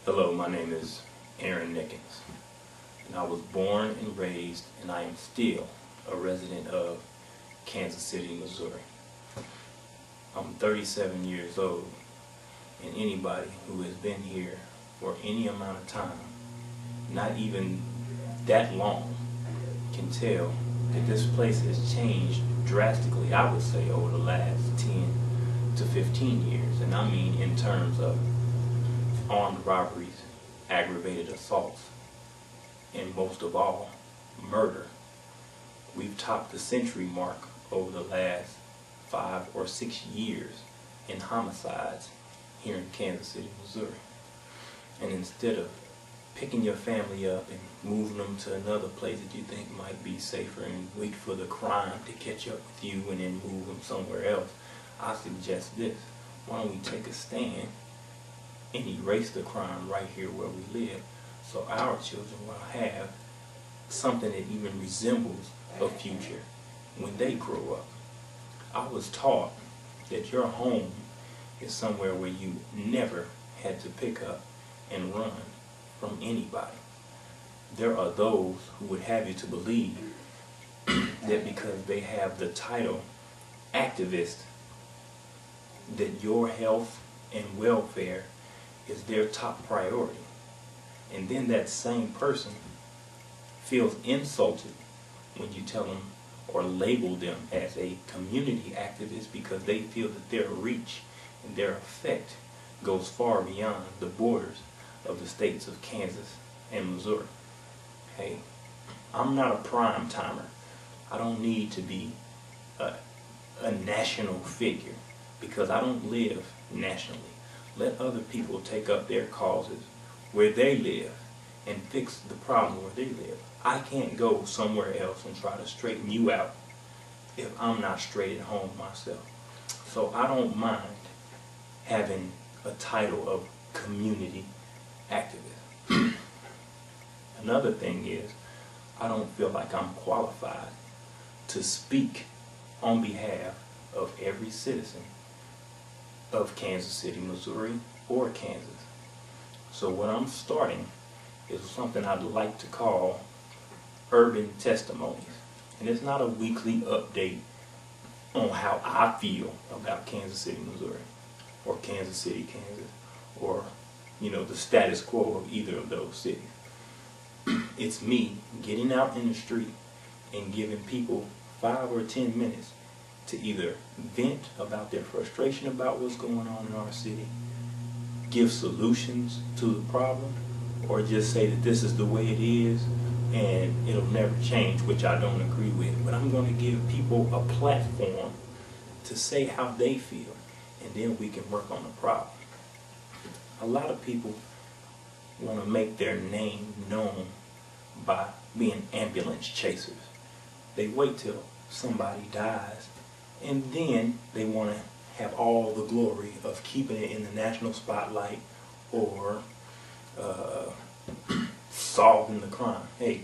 Hello, my name is Nickens, and I was born and raised, and I am still a resident of Kansas City, Missouri. I'm 37 years old, and anybody who has been here for any amount of time, not even that long, can tell that this place has changed drastically, I would say, over the last 10 to 15 years. And I mean in terms of armed robberies, aggravated assaults, and most of all, murder. We've topped the century mark over the last 5 or 6 years in homicides here in Kansas City, Missouri. And instead of picking your family up and moving them to another place that you think might be safer and wait for the crime to catch up with you and then move them somewhere else, I suggest this. Why don't we take a stand and erase the crime right here where we live, so our children will have something that even resembles a future when they grow up. I was taught that your home is somewhere where you never had to pick up and run from anybody. There are those who would have you to believe that because they have the title activist, that your health and welfare is their top priority. And then that same person feels insulted when you tell them or label them as a community activist because they feel that their reach and their effect goes far beyond the borders of the states of Kansas and Missouri. Hey, I'm not a prime timer. I don't need to be a national figure because I don't live nationally. Let other people take up their causes where they live and fix the problem where they live. I can't go somewhere else and try to straighten you out if I'm not straight at home myself. So I don't mind having a title of community activist. Another thing is, I don't feel like I'm qualified to speak on behalf of every citizen of Kansas City, Missouri, or Kansas. So what I'm starting is something I'd like to call urban testimonies. And it's not a weekly update on how I feel about Kansas City, Missouri, or Kansas City, Kansas, or the status quo of either of those cities. It's me getting out in the street and giving people 5 or 10 minutes to either vent about their frustration about what's going on in our city, give solutions to the problem, or just say that this is the way it is and it'll never change, which I don't agree with. But I'm going to give people a platform to say how they feel, and then we can work on the problem. A lot of people want to make their name known by being ambulance chasers. They wait till somebody dies, and then they want to have all the glory of keeping it in the national spotlight or solving the crime. Hey,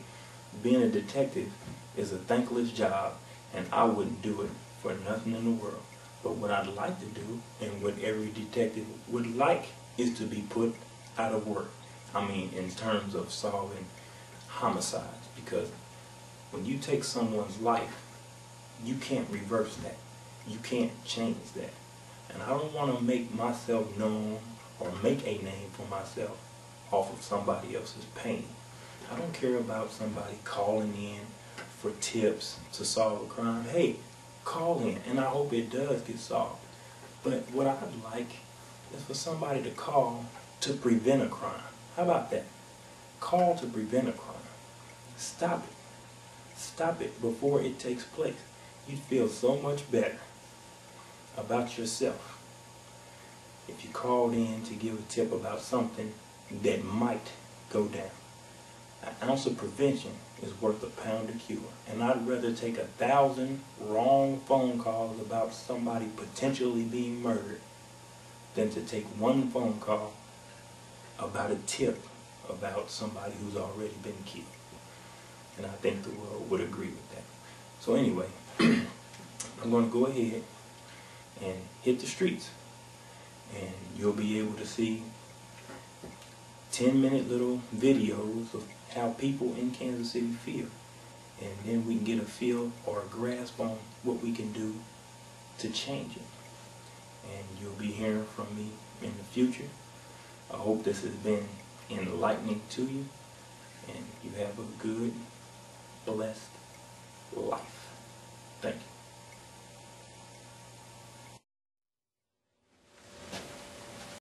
being a detective is a thankless job, and I wouldn't do it for nothing in the world. But what I'd like to do, and what every detective would like, is to be put out of work. I mean, in terms of solving homicides, because when you take someone's life, you can't reverse that. You can't change that. And I don't want to make myself known or make a name for myself off of somebody else's pain. I don't care about somebody calling in for tips to solve a crime. Hey, call in, and I hope it does get solved. But what I'd like is for somebody to call to prevent a crime. How about that? Call to prevent a crime. Stop it. Stop it before it takes place. You'd feel so much better about yourself if you called in to give a tip about something that might go down. An ounce of prevention is worth a pound of cure, and I'd rather take 1,000 wrong phone calls about somebody potentially being murdered than to take one phone call about a tip about somebody who's already been killed. And I think the world would agree with that. So anyway, I'm going to go ahead and hit the streets. And you'll be able to see 10-minute little videos of how people in Kansas City feel. And then we can get a feel or a grasp on what we can do to change it. And you'll be hearing from me in the future. I hope this has been enlightening to you, and you have a good, blessed